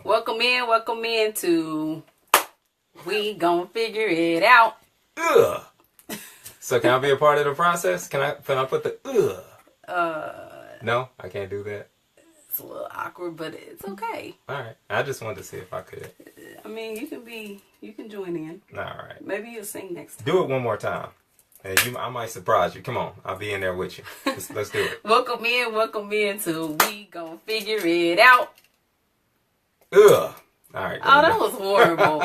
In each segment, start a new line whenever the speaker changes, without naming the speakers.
Welcome in to We Gon' Figure It Out.
Ugh. So can I be a part of the process? Can I put the No, I can't do that.
It's a little awkward, but it's okay.
All right. I just wanted to see if I could.
I mean, you can join in.
All right.
Maybe you'll sing next time.
Do it one more time. And I might surprise you. Come on. I'll be in there with you. Let's do it.
Welcome in to We Gon' Figure It Out.
Ugh. All right.
Oh, that was horrible.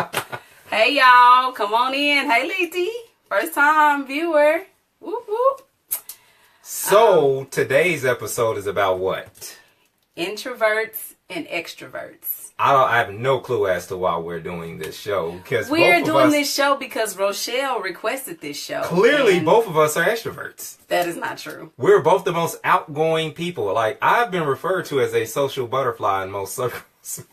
Hey, y'all. Come on in. Hey, Letty. First time viewer. Whoop, whoop.
So, today's episode is about what?
Introverts and extroverts.
I have no clue as to why we're doing this show. Because
we're doing this show because Rochelle requested this show.
Clearly, both of us are extroverts.
That is not true.
We're both the most outgoing people. Like, I've been referred to as a social butterfly in most circles.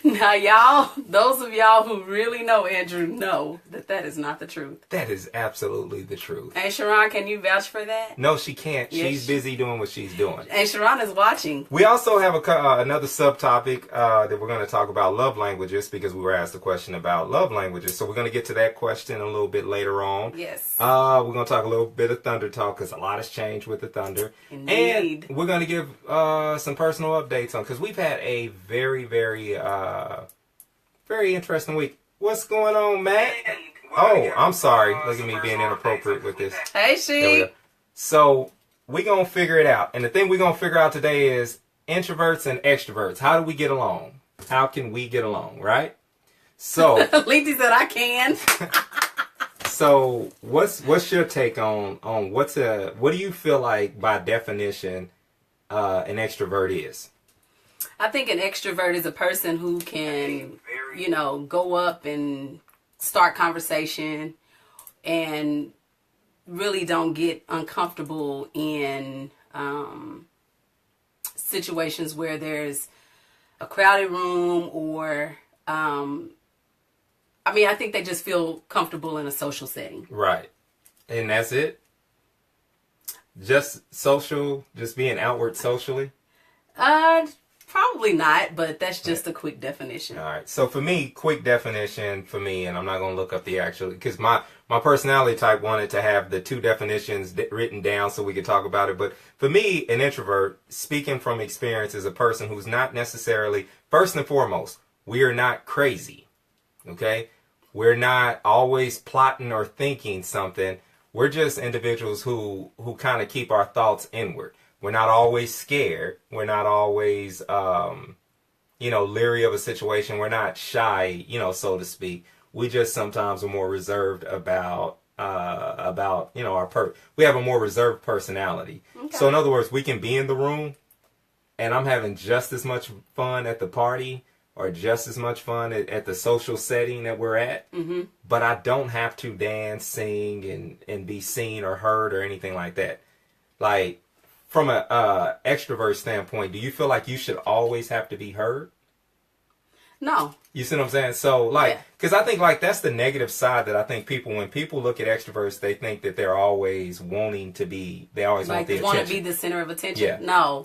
Now, y'all, those of y'all who really know Andrew know that is not the truth.
That is absolutely the truth.
And Sharon, can you vouch for that?
No, she can't.
Yes,
she's busy doing what she's doing.
And Sharon is watching.
We also have another subtopic that we're going to talk about, love languages, because we were asked a question about love languages. So we're going to get to that question a little bit later on.
Yes.
We're going to talk a little bit of Thunder talk because a lot has changed with the Thunder.
Indeed.
And we're going to give some personal updates on, because we've had a very, very, very interesting week. What's going on, Matt? Oh, I'm sorry. Look at me being inappropriate with this.
Hey, she.
So we're going to figure it out. And the thing we're going to figure out today is introverts and extroverts. How do we get along? How can we get along, right? So
Letty said I can.
So what's your take on what do you feel like by definition an extrovert is?
I think an extrovert is a person who can, go up and start conversation and really don't get uncomfortable in situations where there's a crowded room or, I think they just feel comfortable in a social setting.
Right. And that's it? Just social, just being outward socially?
Probably not, but that's just a quick definition.
All right. So for me, quick definition for me, and I'm not going to look up the actual, because my personality type wanted to have the two definitions written down so we could talk about it. But for me, an introvert, speaking from experience, is a person who's not necessarily, first and foremost, we are not crazy. Okay? We're not always plotting or thinking something. We're just individuals who kind of keep our thoughts inward. We're not always scared. We're not always, leery of a situation. We're not shy, so to speak. We just sometimes are more reserved about we have a more reserved personality. Okay. So in other words, we can be in the room and I'm having just as much fun at the party or just as much fun at the social setting that we're at. Mm-hmm. But I don't have to dance, sing, and be seen or heard or anything like that. Like, from a extrovert standpoint, do you feel like you should always have to be heard?
No.
You see what I'm saying? So, because I think, that's the negative side that I think when people look at extroverts, they think that they're always wanting to be, they always want the attention.
Want to be the center of attention?
Yeah.
No.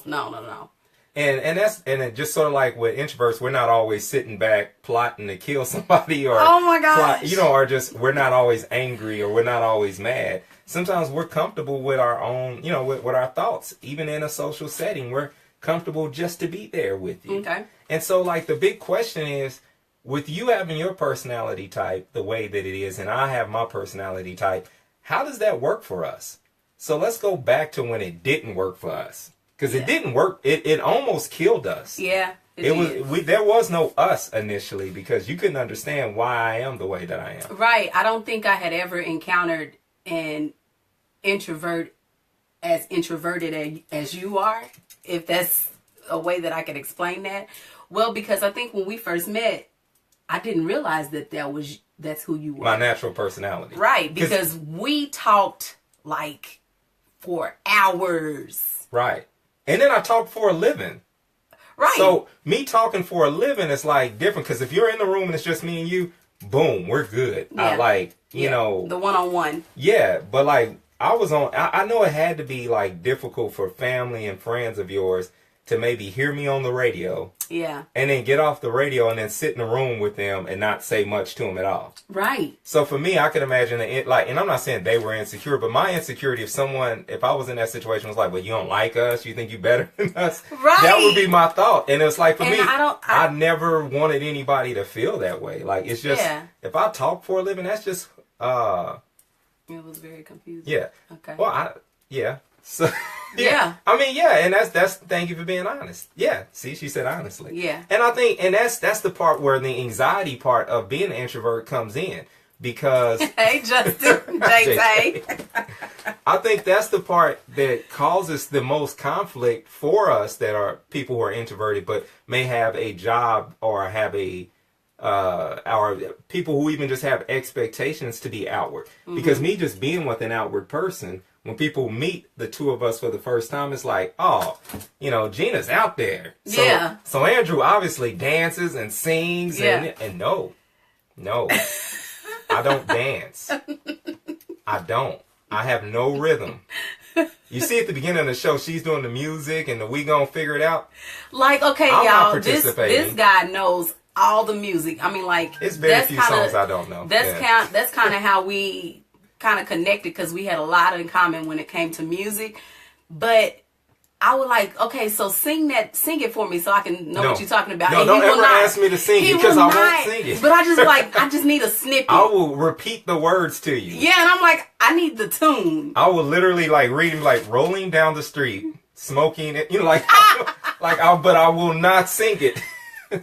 And it just sort of like with introverts, we're not always sitting back plotting to kill somebody or,
oh my gosh,
or just, we're not always angry or we're not always mad. Sometimes we're comfortable with our own, with our thoughts. Even in a social setting, we're comfortable just to be there with you.
Okay.
And so, the big question is, with you having your personality type the way that it is, and I have my personality type, how does that work for us? So let's go back to when it didn't work for us. Because it didn't work. It almost killed us.
Yeah.
There was no us initially because you couldn't understand why I am the way that I am.
Right. I don't think I had ever encountered an introvert as introverted as you are, if that's a way that I could explain that. Well, because I think when we first met, I didn't realize that's who you were.
My natural personality.
Right. Because we talked for hours.
Right. And then I talked for a living.
Right.
So me talking for a living is different because if you're in the room and it's just me and you, boom, we're good.
Yeah.
The
one-on-one.
Yeah. But I know it had to be difficult for family and friends of yours to maybe hear me on the radio.
Yeah.
And then get off the radio and then sit in a room with them and not say much to them at all.
Right.
So for me, I could imagine that and I'm not saying they were insecure, but my insecurity, if I was in that situation, was like, well, you don't like us, you think you better than us.
Right.
That would be my thought. And it's like, for me,
I
never wanted anybody to feel that way. Like, it's just, if I talk for a living, that's just,
it was very confusing.
Yeah.
Okay.
Well, yeah. So,
yeah.
I mean, yeah, and that's thank you for being honest. Yeah. See, she said honestly.
Yeah.
And I think, and that's the part where the anxiety part of being an introvert comes in, because
hey, Justin, JJ.
I think that's the part that causes the most conflict for us that are people who are introverted but may have a job or have our people who even just have expectations to be outward. Mm-hmm. Because me just being with an outward person, when people meet the two of us for the first time, it's like, oh, Gina's out there. So,
yeah.
So Andrew obviously dances and sings. Yeah. And no, I don't dance. I don't. I have no rhythm. You see at the beginning of the show, she's doing the music and the We Gonna Figure It Out.
Like, okay,
I'm
y'all, this guy knows all the music. I mean, like,
it's very few songs I don't know.
That's kind of how we kind of connected, because we had a lot in common when it came to music. But I would like, okay, so sing it for me so I can know what you're talking about.
No,
and
don't ever ask me to sing it, because I won't sing it.
But I just need a snippet.
I will repeat the words to you.
Yeah, and I'm like, I need the tune.
I will literally read like rolling down the street, smoking it, but I will not sing it.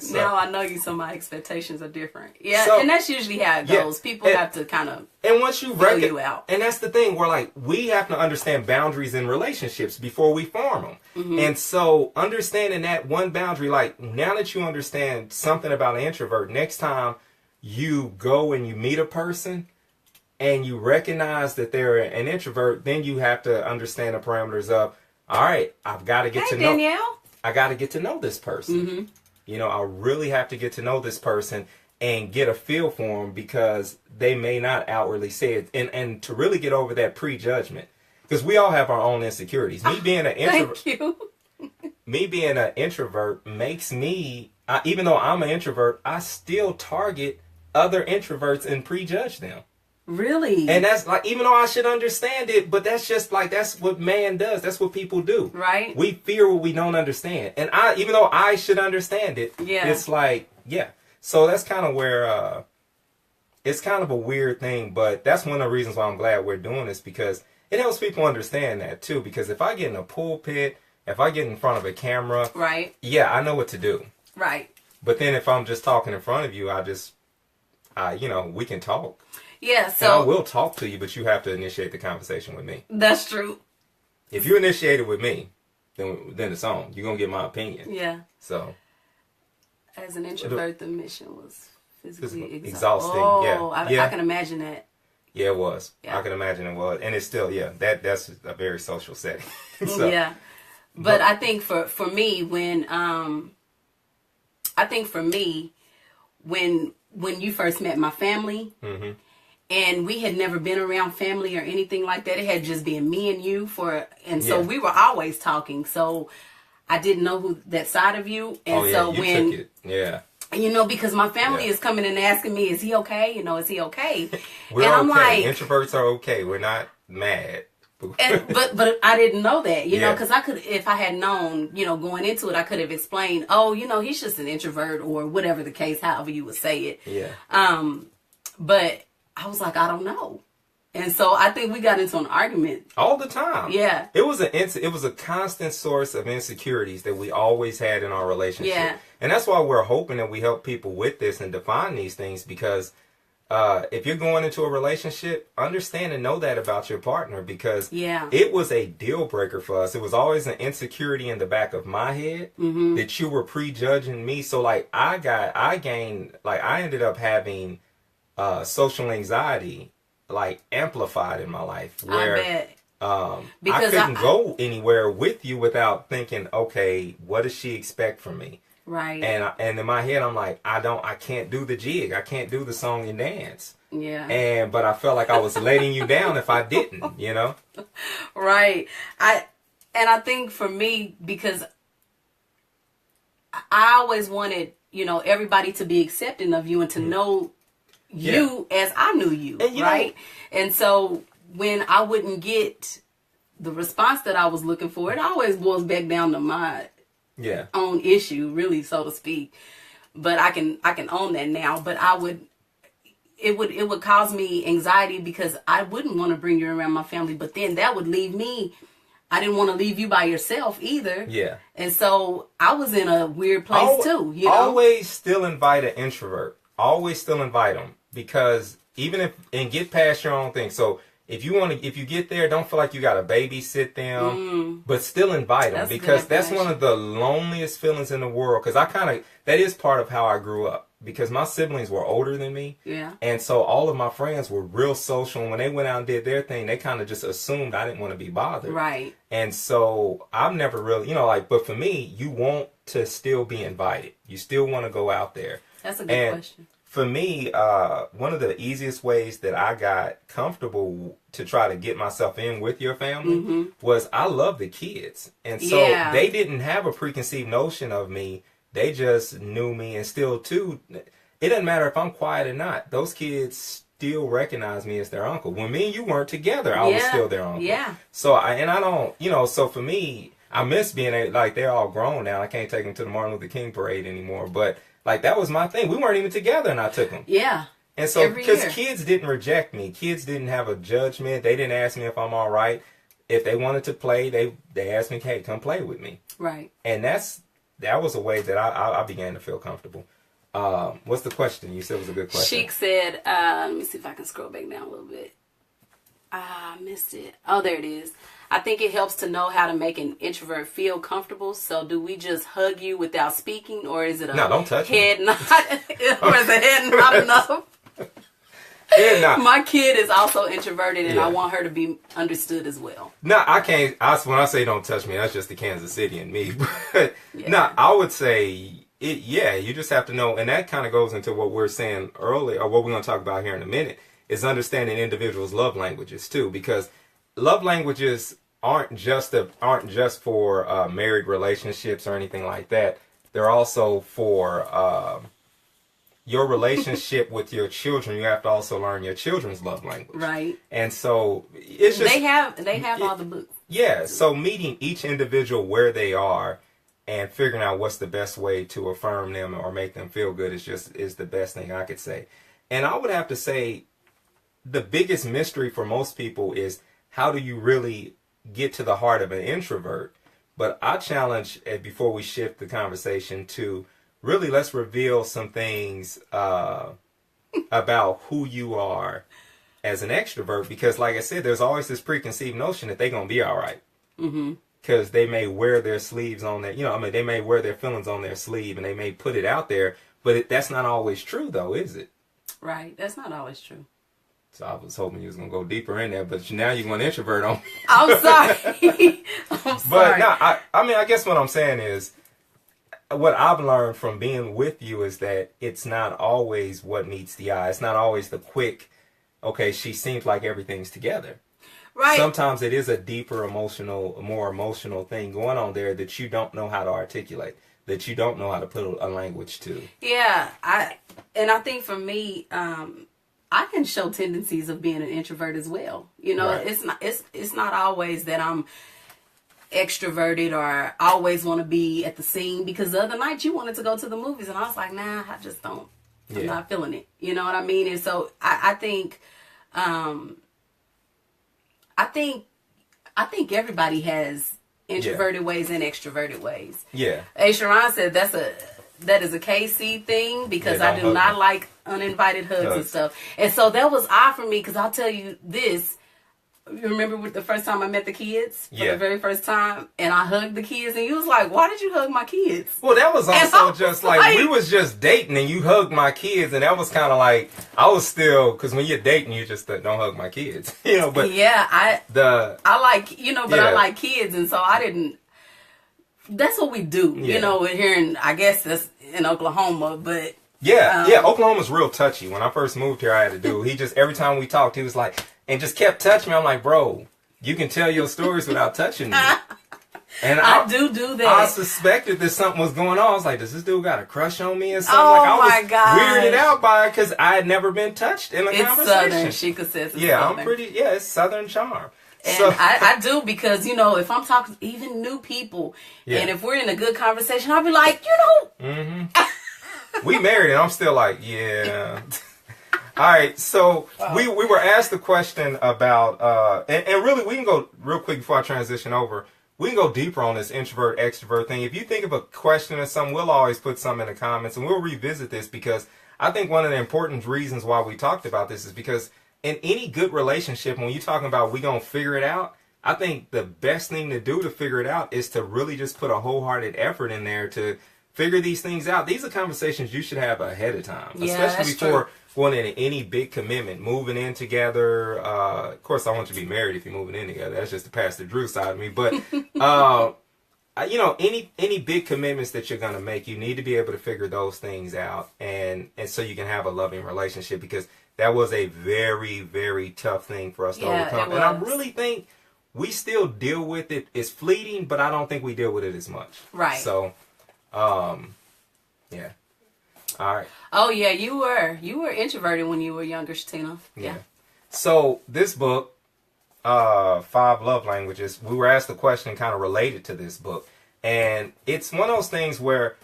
So,
now I know you, so my expectations are different. Yeah, and that's usually how it goes.
Yeah,
people have to kind of
once you
feel you out.
And that's the thing, where we have to understand boundaries in relationships before we form them. Mm-hmm. And so understanding that one boundary, now that you understand something about an introvert, next time you go and you meet a person and you recognize that they're an introvert, then you have to understand the parameters of, all right, I've got to get to know.
Danielle.
I got to get to know this person. Mm-hmm. I really have to get to know this person and get a feel for them, because they may not outwardly say it. And to really get over that prejudgment, because we all have our own insecurities. Me being an introvert,
thank you.
Me being an introvert makes me, even though I'm an introvert, I still target other introverts and prejudge them.
Really?
And that's even though I should understand it, but that's just that's what man does. That's what people do.
Right.
We fear what we don't understand. And even though I should understand it, it's So that's kind of where, it's kind of a weird thing, but that's one of the reasons why I'm glad we're doing this, because it helps people understand that too. Because if I get in a pulpit, if I get in front of a camera,
right.
Yeah, I know what to do.
Right.
But then if I'm just talking in front of you, we can talk.
Yeah, so...
And I will talk to you, but you have to initiate the conversation with me.
That's true.
If you initiate it with me, then it's on. You're going to get my opinion.
Yeah.
So...
As an introvert, the mission was physically
exhausting.
Oh, I can imagine that.
Yeah, it was.
Yeah.
I can imagine it was. And it's still, that's a very social setting. So,
yeah. But I think for me, when you first met my family, mm-hmm. and we had never been around family or anything like that, it had just been me and you so we were always talking. So I didn't know that side of you. And so
you
when
took it. Yeah.
Because my family is coming and asking me, is he okay? Is he okay?
We're
and I'm
okay.
like,
introverts are okay. We're not mad.
but I didn't know that, because I could, if I had known, going into it, I could have explained, he's just an introvert, or whatever the case, however you would say it.
Yeah.
But I was like, I don't know. And so I think we got into an argument
all the time.
Yeah.
It was a constant source of insecurities that we always had in our relationship.
Yeah.
And that's why we're hoping that we help people with this and define these things, because if you're going into a relationship, understand and know that about your partner, because it was a deal breaker for us. It was always an insecurity in the back of my head, mm-hmm. that you were prejudging me. So I ended up having social anxiety amplified in my life, where I couldn't go anywhere with you without thinking, okay, what does she expect from me?
Right.
And in my head, I'm like, I can't do the jig. I can't do the song and dance.
Yeah.
But I felt like I was letting you down if I didn't,
Right. I think for me, because I always wanted, everybody to be accepting of you and to know you as I knew you,
and
right? And so when I wouldn't get the response that I was looking for, it always boils back down to my own issue, really, so to speak. But I can own that now. But it would cause me anxiety because I wouldn't want to bring you around my family. But then that would leave me. I didn't want to leave you by yourself either. Yeah. And so I was in a weird place too.
Always still invite an introvert. Always still invite them, because and get past your own thing. So if you get there, don't feel like you got to babysit them, but still invite them, because that's one of the loneliest feelings in the world. Because that is part of how I grew up. Because my siblings were older than me. Yeah. And so all of my friends were real social. And when they went out and did their thing, they kind of just assumed I didn't want to be bothered. Right. And so I've never really, but for me, you want to still be invited. You still want to go out there.
That's a good question.
For me, one of the easiest ways that I got comfortable to try to get myself in with your family was I love the kids. And so they didn't have a preconceived notion of me. They just knew me, and still, too, it doesn't matter if I'm quiet or not. Those kids still recognize me as their uncle. When me and you weren't together, I was still their uncle. Yeah. So, I don't, so for me, I miss being, they're all grown now. I can't take them to the Martin Luther King parade anymore. But, that was my thing. We weren't even together, and I took them. Yeah. And so, because kids didn't reject me. Kids didn't have a judgment. They didn't ask me if I'm all right. If they wanted to play, they asked me, hey, come play with me. Right. And that was a way that I began to feel comfortable. What's the question? You said it was a good question.
Sheik said, let me see if I can scroll back down a little bit. I missed it. Oh, there it is. I think it helps to know how to make an introvert feel comfortable. So do we just hug you without speaking, or is it
don't touch
head
me.
nod? Or is a head nod enough? My kid is also introverted, and I want her to be understood as well.
No, I can't. When I say don't touch me, that's just the Kansas City and me. But no, I would say you just have to know, and that kind of goes into what we're saying earlier, or what we're going to talk about here in a minute, is understanding individuals' love languages too, because love languages aren't just for married relationships or anything like that. They're also for your relationship with your children. You have to also learn your children's love language. Right. And so it's just
they have all the books.
Yeah. So meeting each individual where they are and figuring out what's the best way to affirm them or make them feel good is the best thing I could say. And I would have to say the biggest mystery for most people is, how do you really get to the heart of an introvert? But I challenge, before we shift the conversation, to really, let's reveal some things about who you are as an extrovert. Because like I said, there's always this preconceived notion that they're going to be all right. Because they may wear their sleeves on their, they may wear their feelings on their sleeve and they may put it out there. But that's not always true, though, is it?
Right. That's not always true.
So I was hoping you was going to go deeper in there, but now you're going to introvert on me.
I'm sorry.
But no, I guess what I'm saying is, what I've learned from being with you is that it's not always what meets the eye. It's not always the quick, okay, she seems like everything's together. Right. Sometimes it is a deeper more emotional thing going on there that you don't know how to articulate, that you don't know how to put a language to.
Yeah. I think for me, I can show tendencies of being an introvert as well. Right. It's not always that I'm extroverted or always want to be at the scene, because the other night you wanted to go to the movies and I was like, nah, I just don't. I'm not feeling it. You know what I mean? And so I think everybody has introverted ways and extroverted ways. Yeah. Hey, Sharon said that is a KC thing, because I do not like uninvited hugs and stuff. And so that was odd for me, because I'll tell you this. You remember the first time I met the kids? For the very first time, and I hugged the kids, and you was like, why did you hug my kids?
Well, that was also just like, we was just dating, and you hugged my kids, and that was kind of like, I was still, because when you're dating, you just don't hug my kids. But I like kids, and so I didn't, that's what we do, here in, I guess that's in Oklahoma, but. Oklahoma's real touchy. When I first moved here, I had to do, every time we talked, he was like, and just kept touching me. I'm like, bro, you can tell your stories without touching me. And
I do that.
I suspected that something was going on. I was like, does this dude got a crush on me or something?
Oh,
like, I was
my gosh.
weirded out by it because I had never been touched in a
It's
conversation.
Southern. Sheikah says it's
yeah,
Southern.
I'm pretty, yeah, it's Southern charm.
And
So,
I do because, you know, if I'm talking even new people,
Yeah.
and if we're in a good conversation, I'll be like, you know.
we married and I'm still like, yeah. All right, so we were asked the question about, and really we can go real quick before I transition over. We can go deeper on this introvert, extrovert thing. If you think of a question or something, we'll always put some in the comments and we'll revisit this because I think one of the important reasons why we talked about this is because in any good relationship, when you're talking about we gonna figure it out, I think the best thing to do to figure it out is to really just put a wholehearted effort in there to figure these things out. These are conversations you should have ahead of time,
Yeah,
especially
that's
before
true.
going into any big commitment, moving in together. Of course, I want you to be married if you're moving in together. That's just the Pastor Drew side of me. But you know, any big commitments that you're gonna make, you need to be able to figure those things out, and so you can have a loving relationship because that was a very, very tough thing for us to
Yeah,
overcome.
it
And I
was.
really think we still deal with it. It's fleeting, but I don't think we deal with it as much.
Right.
So, yeah. All right.
Oh yeah, you were introverted when you were younger, Shatina. Yeah.
So this book, 5 Love Languages, we were asked a question kind of related to this book. And it's one of those things where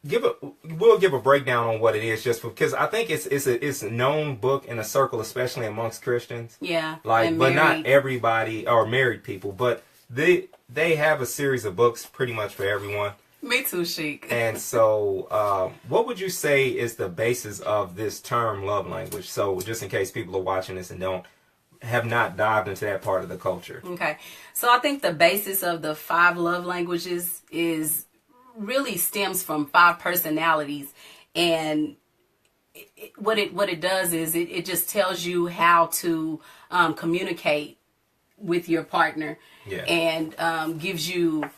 we'll give a breakdown on what it is just because I think it's a known book in a circle, especially amongst Christians.
Yeah.
Like,
and
but not
married.
everybody or married people, but they have a series of books pretty much for everyone.
Me too, Chic.
And so, what would you say is the basis of this term love language? So just in case people are watching this and have not dived into that part of the culture.
Okay. So I think the basis of the 5 love languages is really stems from 5 personalities. And what it does is it just tells you how to communicate with your partner.
Yeah.
And gives you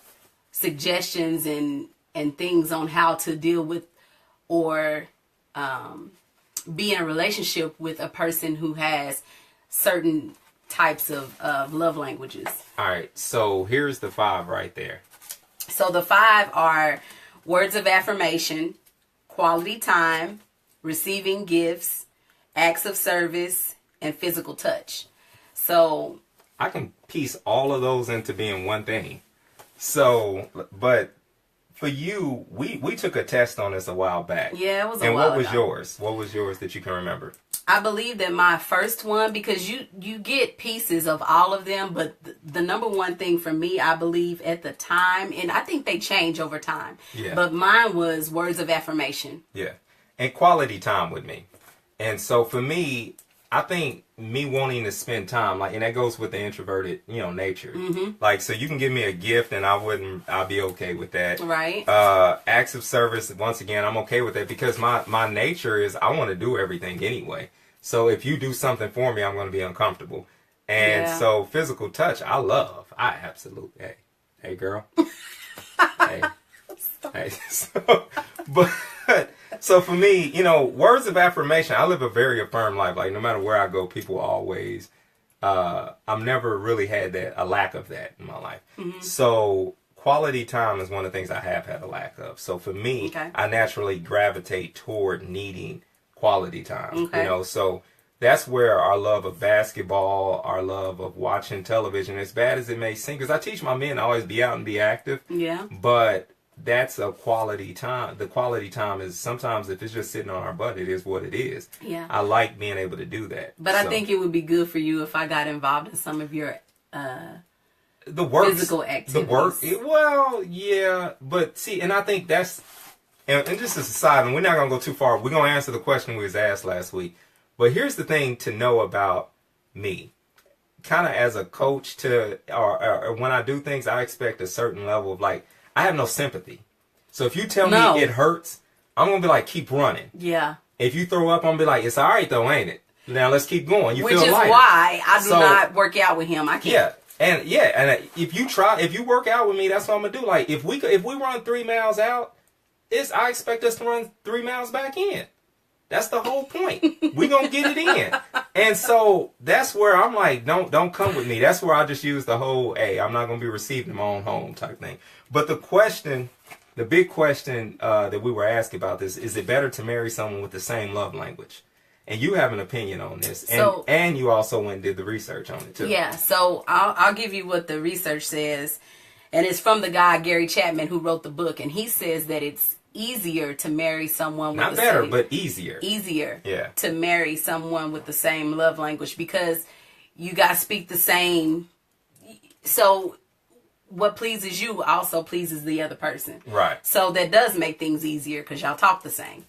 suggestions and things on how to deal with or be in a relationship with a person who has certain types of love languages.
All right. So here's the 5 right there.
So the 5 are words of affirmation, quality time, receiving gifts, acts of service, and physical touch. So
I can piece all of those into being one thing. So, but for you, we took a test on this a while back.
yeah, it was a
And
while
what was
ago.
yours? What was yours that you can remember?
I believe that my first one, because you get pieces of all of them, but the number one thing for me, I believe at the time, and I think they change over time.
Yeah.
But mine was words of affirmation.
Yeah. And quality time with me. And so for me, I think me wanting to spend time, like, and that goes with the introverted, nature.
Mm-hmm.
Like, so you can give me a gift and I'll be okay with that.
Right.
Acts of service, once again, I'm okay with that because my nature is I want to do everything anyway. So if you do something for me, I'm going to be uncomfortable. And
Yeah.
so physical touch, I absolutely, hey girl. Hey. Hey. So for me, words of affirmation, I live a very affirmed life. Like no matter where I go, people always, I've never really had a lack of that in my life.
Mm-hmm.
So quality time is one of the things I have had a lack of. So for me,
Okay.
I naturally gravitate toward needing quality time,
Okay.
so that's where our love of basketball, our love of watching television, as bad as it may seem, because I teach my men to always be out and be active.
Yeah.
But that's a quality time. The quality time is sometimes if it's just sitting on our butt, it is what it is.
Yeah.
I like being able to do that.
But I think it would be good for you if I got involved in some of your
the work,
physical activities.
The work, well, yeah, but see, and I think that's, and just as a side, and we're not going to go too far. We're going to answer the question we was asked last week. But here's the thing to know about me. Kind of as a coach or when I do things, I expect a certain level of I have no sympathy. So if you tell me it hurts, I'm going to be like, keep running.
Yeah.
If you throw up, I'm going to be like, it's all right though, ain't it? Now let's keep going.
Which is why I do not work out with him. I can't.
Yeah. And if you work out with me, that's what I'm going to do. Like if we run 3 miles out, I expect us to run 3 miles back in. That's the whole point. We gonna get it in. And so that's where I'm like, don't come with me. That's where I just use the whole, hey, I'm not gonna be received in my own home type thing. But the big question that we were asked about this, is it better to marry someone with the same love language? And you have an opinion on this, and you also went and did the research on it too.
Yeah, so I'll give you what the research says, and it's from the guy Gary Chapman who wrote the book, and he says that it's easier to marry someone with
not better, but easier.
Yeah. To marry someone with the same love language, because you guys speak the same. So what pleases you also pleases the other person.
Right.
So that does make things easier because y'all talk the same.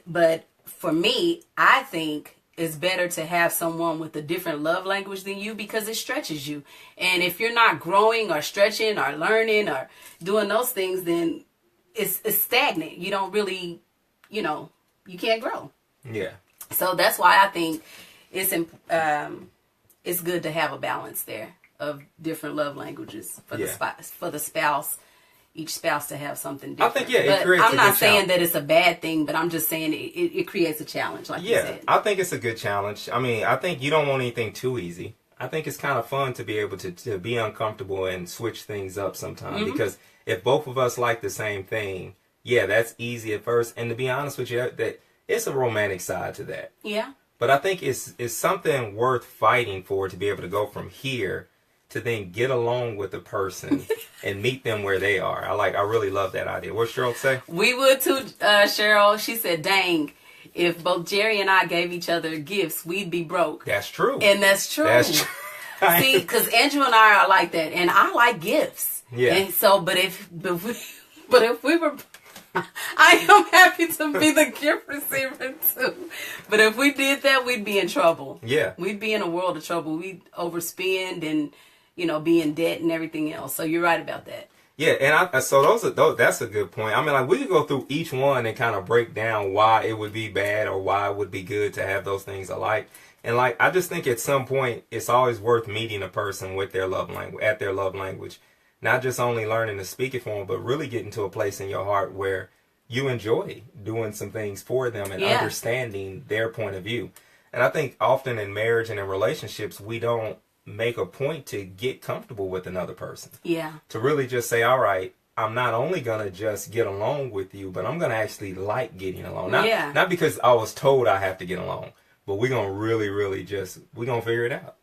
But for me, I think it's better to have someone with a different love language than you, because it stretches you. And if you're not growing or stretching or learning or doing those things, then it's stagnant. You don't really, you can't grow.
Yeah. So
that's why I think it's good to have a balance there of different love languages for the spouse. Each spouse to have something different.
I think, it creates
I'm not saying that it's a bad thing, but I'm just saying it creates a challenge, like you said.
I think it's a good challenge. I mean, I think you don't want anything too easy. I think it's kind of fun to be able to be uncomfortable and switch things up sometimes. Mm-hmm. Because if both of us like the same thing, that's easy at first. And to be honest with you, that it's a romantic side to that.
Yeah.
But I think it's something worth fighting for, to be able to go from here to then get along with the person and meet them where they are. I really love that idea. What's Cheryl say?
We would too, Cheryl. She said, dang, if both Jerry and I gave each other gifts, we'd be broke.
That's true.
And that's true.
That's true.
See, because Andrew and I are like that, and I like gifts.
Yeah.
And so, but if we were, I am happy to be the gift receiver too. But if we did that, we'd be in trouble.
Yeah.
We'd be in a world of trouble. We'd overspend and, be in debt and everything else. So you're right about that.
Yeah, and that's a good point. I mean, we could go through each one and kind of break down why it would be bad or why it would be good to have those things alike. And I just think at some point it's always worth meeting a person with their love language, at their love language, not just only learning to speak it for them, but really getting to a place in your heart where you enjoy doing some things for them and understanding their point of view. And I think often in marriage and in relationships, we don't make a point to get comfortable with another person.
Yeah.
To really just say, all right, I'm not only going to just get along with you, but I'm going to actually like getting along. Not because I was told I have to get along, but we're going to really, really we're going to figure it out.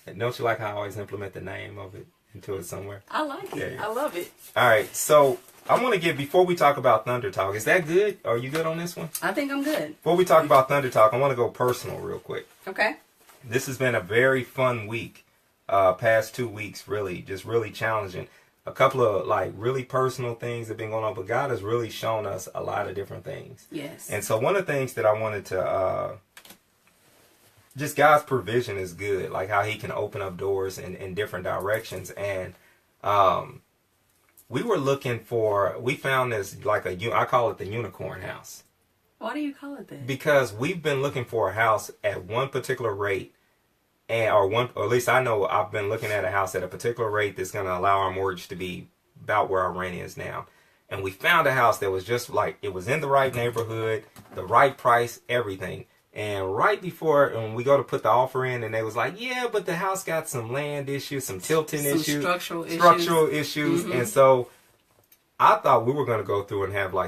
And don't you like how I always implement the name of it into it somewhere?
I like it. I love it.
All right. So I want to before we talk about Thunder Talk, is that good? Are you good on this one?
I think I'm good.
Before we talk about Thunder Talk, I want to go personal real quick.
Okay.
This has been a very fun week. Past 2 weeks, really challenging. A couple of really personal things have been going on, but God has really shown us a lot of different things.
Yes.
And so one of the things that I wanted to, just God's provision is good, like how he can open up doors in different directions. And we found this I call it the unicorn house.
Why do you call it that?
Because we've been looking for a house at one particular rate. Or at least I know I've been looking at a house at a particular rate that's going to allow our mortgage to be about where our rent is now. And we found a house that was just it was in the right neighborhood, the right price, everything. And right before, when we go to put the offer in, and they was like, yeah, but the house got some land issues, some tilting issues,
structural issues.
Mm-hmm. And so I thought we were going to go through and have we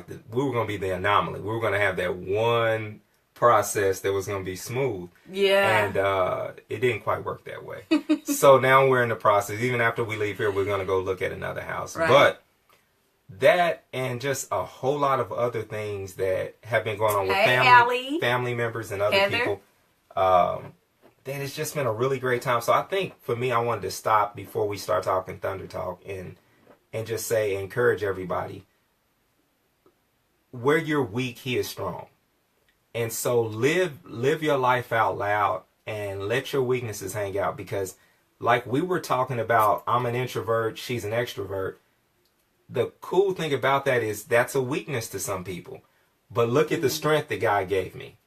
were going to be the anomaly. We were going to have that one process that was going to be smooth.
Yeah.
And it didn't quite work that way. So now we're in the process. Even after we leave here, we're going to go look at another house. Right. But that and just a whole lot of other things that have been going on with family members and other people. That it's just been a really great time. So I think for me, I wanted to stop before we start talking Thunder Talk and just encourage everybody. Where you're weak, he is strong. And so live your life out loud and let your weaknesses hang out, because like we were talking about, I'm an introvert, she's an extrovert. The cool thing about that is that's a weakness to some people. But look at the strength that God gave me.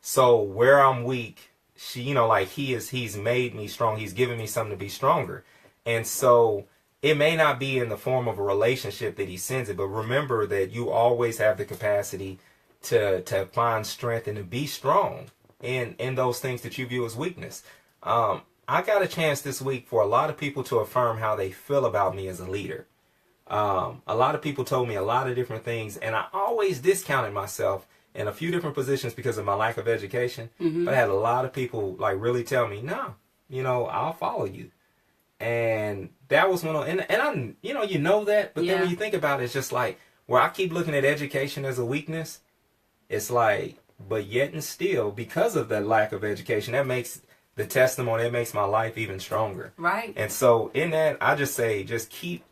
So where I'm weak, he's made me strong. He's given me something to be stronger. And so it may not be in the form of a relationship that he sends it, but remember that you always have the capacity to find strength and to be strong in those things that you view as weakness. I got a chance this week for a lot of people to affirm how they feel about me as a leader. A lot of people told me a lot of different things, and I always discounted myself in a few different positions because of my lack of education. But I had a lot of people like really tell me, no, I'll follow you. And that was one of, and I, you know that, but then when you think about it, it's just like, where I keep looking at education as a weakness, it's like, but yet and still, because of that lack of education, that makes the testimony, it makes my life even stronger.
Right.
And so in that, I just say, just keep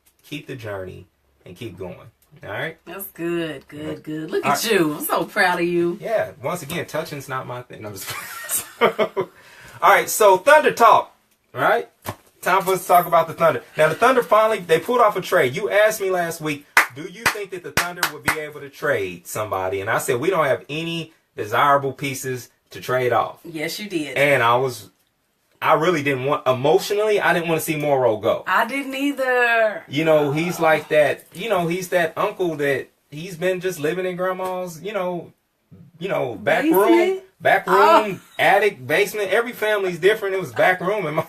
the journey and keep going. All right.
That's good. Good. Look at you. I'm so proud of you.
Yeah. Once again, touching's not my thing. I'm just all right. So Thunder Talk. All right. Time for us to talk about the Thunder. Now the Thunder finally, they pulled off a trade. You asked me last week, do you think that the Thunder would be able to trade somebody? And I said, we don't have any desirable pieces to trade off.
Yes, you did.
And I really didn't want, emotionally, I didn't want to see Morrow go.
I didn't either.
He's like that, he's that uncle that he's been just living in grandma's, back room, attic, basement. Every family's different. It was back room.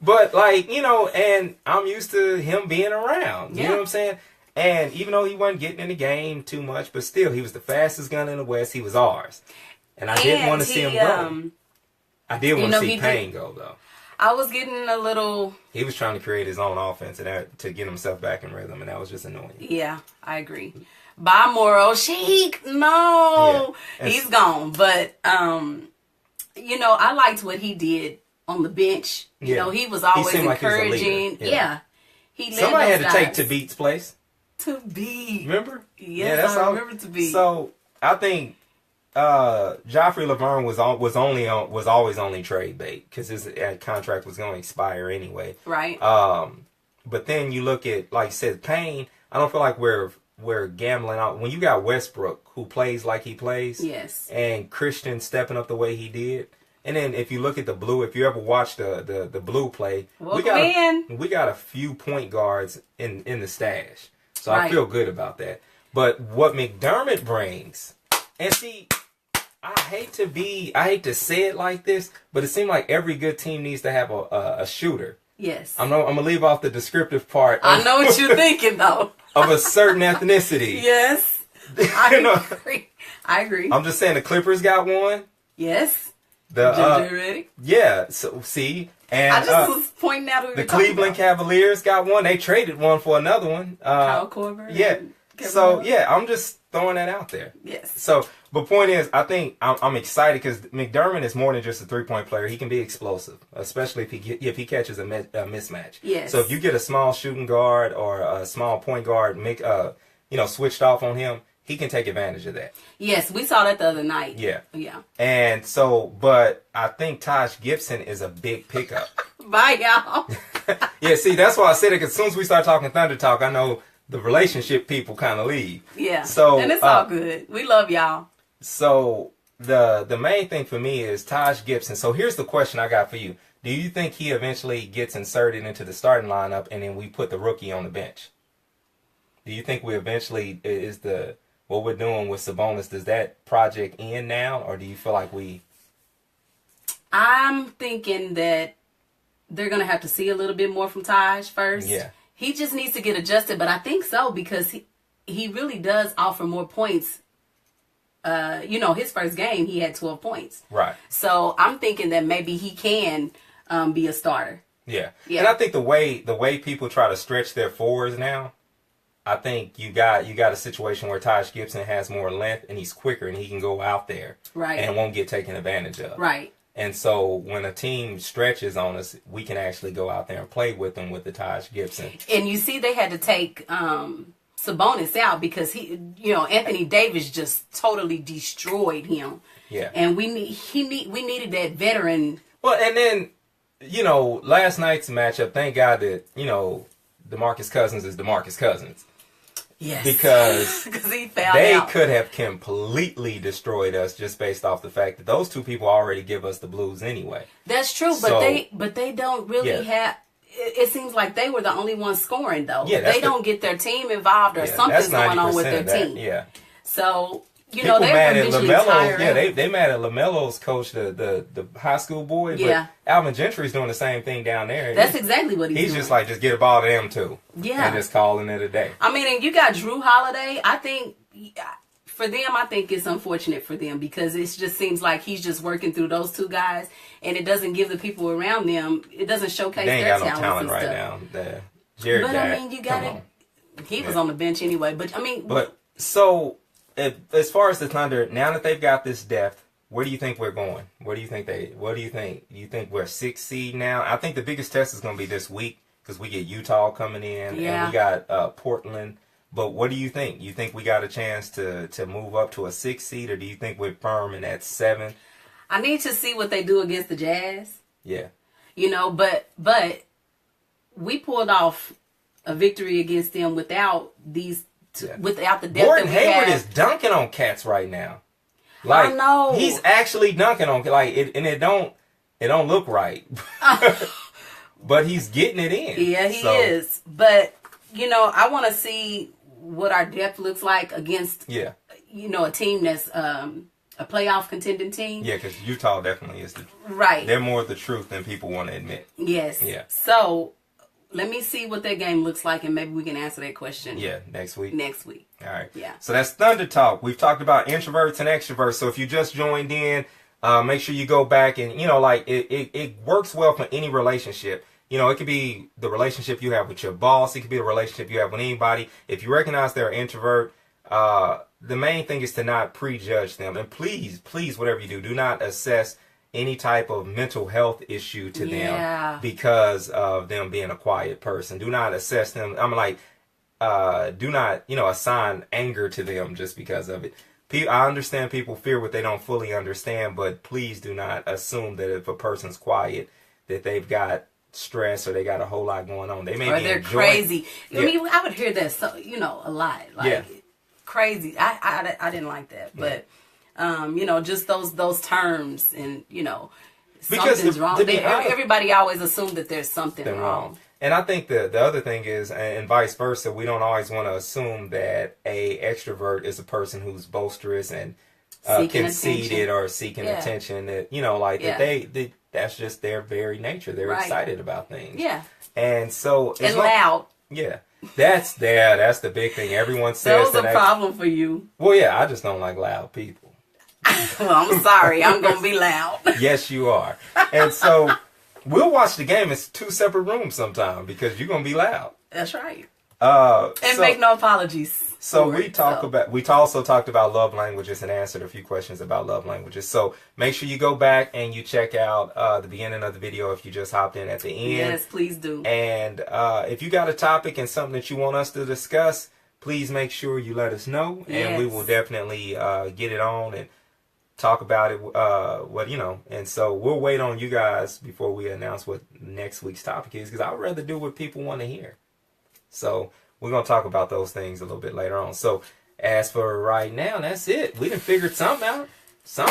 But and I'm used to him being around. You know what I'm saying? And even though he wasn't getting in the game too much, but still, he was the fastest gun in the West. He was ours. And I didn't want to see him go. I did want to see Payne go, though.
I was getting a little...
He was trying to create his own offense to get himself back in rhythm, and that was just annoying.
Yeah, I agree. Bye, Morrow. Sheik, no. Yeah. He's gone. But, I liked what he did on the bench. You know, he was always encouraging.
Like yeah.
He led
Somebody had to
guys.
take Thabit's place.
Thabit.
Remember?
Yes, I remember Thabit.
So, I think Joffrey Laverne was always only trade bait because his contract was going to expire anyway.
Right.
But then you look at, like you said, Payne. I don't feel like we're gambling out when you got Westbrook who plays like he plays.
Yes. And
Christian stepping up the way he did. And then if you look at the Blue, if you ever watch the Blue play, we got a few point guards in the stash. So I feel good about that. But what McDermott brings, and see, I hate to say it like this, but it seems like every good team needs to have a shooter.
Yes.
I'm gonna leave off the descriptive part.
I know what you're thinking though.
Of a certain ethnicity.
Yes. I agree. I'm
just saying the Clippers got one.
Yes.
Ready? Yeah. So see, and
I just was pointing out who
the Cleveland Cavaliers got one. They traded one for another one.
Kyle Korver.
Yeah. So I'm just throwing that out there.
Yes.
So, but point is, I think I'm excited because McDermott is more than just a 3-point player. He can be explosive, especially if he catches a mismatch.
Yes.
So if you get a small shooting guard or a small point guard, switched off on him, he can take advantage of that.
Yes, we saw that the other night.
Yeah.
Yeah.
And so, but I think Taj Gibson is a big pickup.
Bye, y'all.
Yeah, see, that's why I said it, because as soon as we start talking Thunder Talk, I know the relationship people kind of leave.
Yeah.
So,
and it's all good. We love y'all.
So the main thing for me is Taj Gibson. So here's the question I got for you. Do you think he eventually gets inserted into the starting lineup and then we put the rookie on the bench? Do you think we eventually what we're doing with Sabonis, does that project end now, or do you feel like
I'm thinking that they're going to have to see a little bit more from Taj first.
Yeah.
He just needs to get adjusted, but I think so because he really does offer more points. His first game, he had 12 points.
Right.
So I'm thinking that maybe he can be a starter.
Yeah. And I think the way people try to stretch their forwards now, I think you got a situation where Taj Gibson has more length and he's quicker and he can go out there and won't get taken advantage of.
Right.
And so when a team stretches on us, we can actually go out there and play with them with the Taj Gibson.
And you see they had to take Sabonis out because Anthony Davis just totally destroyed him.
Yeah.
And we needed that veteran.
Well, and then, last night's matchup, thank God that, DeMarcus Cousins is DeMarcus Cousins.
Yes.
Because
he found
they
out.
could have completely destroyed us just based off the fact that those two people already give us the blues anyway.
That's true, but they don't really have. It seems like they were the only ones scoring though.
Yeah,
they don't get their team involved or something's going on with their team.
Yeah.
So you
People
know, they're
mad at
eventually
LaMelo.
tired.
Yeah, they mad at LaMelo's coach, the high school boy.
Yeah.
But Alvin Gentry's doing the same thing down there.
That's exactly what he's doing.
He's just like, just get a ball to them too.
Yeah.
And just calling it a day.
I mean, and you got Drew Holiday. I think for them, I think it's unfortunate for them because it just seems like he's just working through those two guys, and it doesn't give the people around them. It doesn't showcase
They ain't
their
got no talent right
stuff.
now. Jared
But
Jack,
I mean, you got
come
it.
on.
He was on the bench anyway. But I mean,
But so as far as the Thunder, now that they've got this depth, where do you think we're going? What do you think? You think we're 6th seed now? I think the biggest test is going to be this week because we get Utah coming in,
Yeah.
and we got Portland. But what do you think? You think we got a chance to move up to a 6th seed, or do you think we're firm in that 7?
I need to see what they do against the Jazz.
Yeah.
You know, but we pulled off a victory against them without without the depth
Gordon
that we
Hayward
have.
is dunking on cats right now. Like,
I know.
He's actually dunking on it don't look right. But he's getting it in.
Yeah, he is. But you know, I want to see what our depth looks like against you know, a team that's a playoff contending team.
Yeah, because Utah definitely is
right.
They're more the truth than people want to admit.
Yes.
Yeah.
So let me see what that game looks like, and maybe we can answer that question.
Yeah, next week.
All
right.
Yeah.
So that's Thunder Talk. We've talked about introverts and extroverts. So if you just joined in, make sure you go back and, you know, like it works well for any relationship. You know, it could be the relationship you have with your boss. It could be the relationship you have with anybody. If you recognize they're an introvert, the main thing is to not prejudge them. And please, whatever you do not assess any type of mental health issue to them because of them being a quiet person. Do not assess them. I'm like, do not, you know, assign anger to them just because of it. I understand people fear what they don't fully understand, but please do not assume that if a person's quiet, that they've got stress or they got a whole lot going on. They may be
they're crazy. I mean, I would hear that, so you know, a lot. Like crazy. I didn't like that, but you know, just those terms, and you know, something's wrong. Everybody always assumes that there's something wrong.
And I think the other thing is, and vice versa, we don't always want to assume that a extrovert is a person who's boisterous and conceited or seeking attention. That, you know, like that that's just their very nature. They're excited about things.
Yeah.
And so
loud.
Yeah. That's the big thing. Everyone says
that was a problem for you.
Well, yeah, I just don't like loud people.
Well, I'm sorry. I'm gonna be loud.
Yes, you are. And so we'll watch the game in 2 separate rooms sometime because you're gonna be loud.
That's right.
And
make no apologies.
So we also talked about love languages and answered a few questions about love languages. So make sure you go back and you check out the beginning of the video if you just hopped in at the end.
Yes, please do.
And if you got a topic and something that you want us to discuss, please make sure you let us know, and we will definitely get it on and talk about it. And so we'll wait on you guys before we announce what next week's topic is, because I'd rather do what people want to hear. So we're going to talk about those things a little bit later on. So as for right now, that's it. We done figured something out.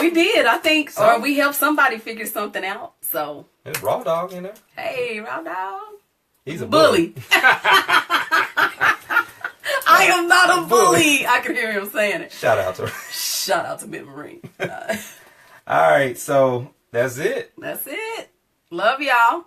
We did, I think. Or we helped somebody figure something out. So
there's Raw Dog in there.
Hey, Raw Dog.
He's a bully.
I am not a bully. I can hear him saying it.
Shout out to
Bit Marine.
All right, so that's it.
That's it. Love y'all.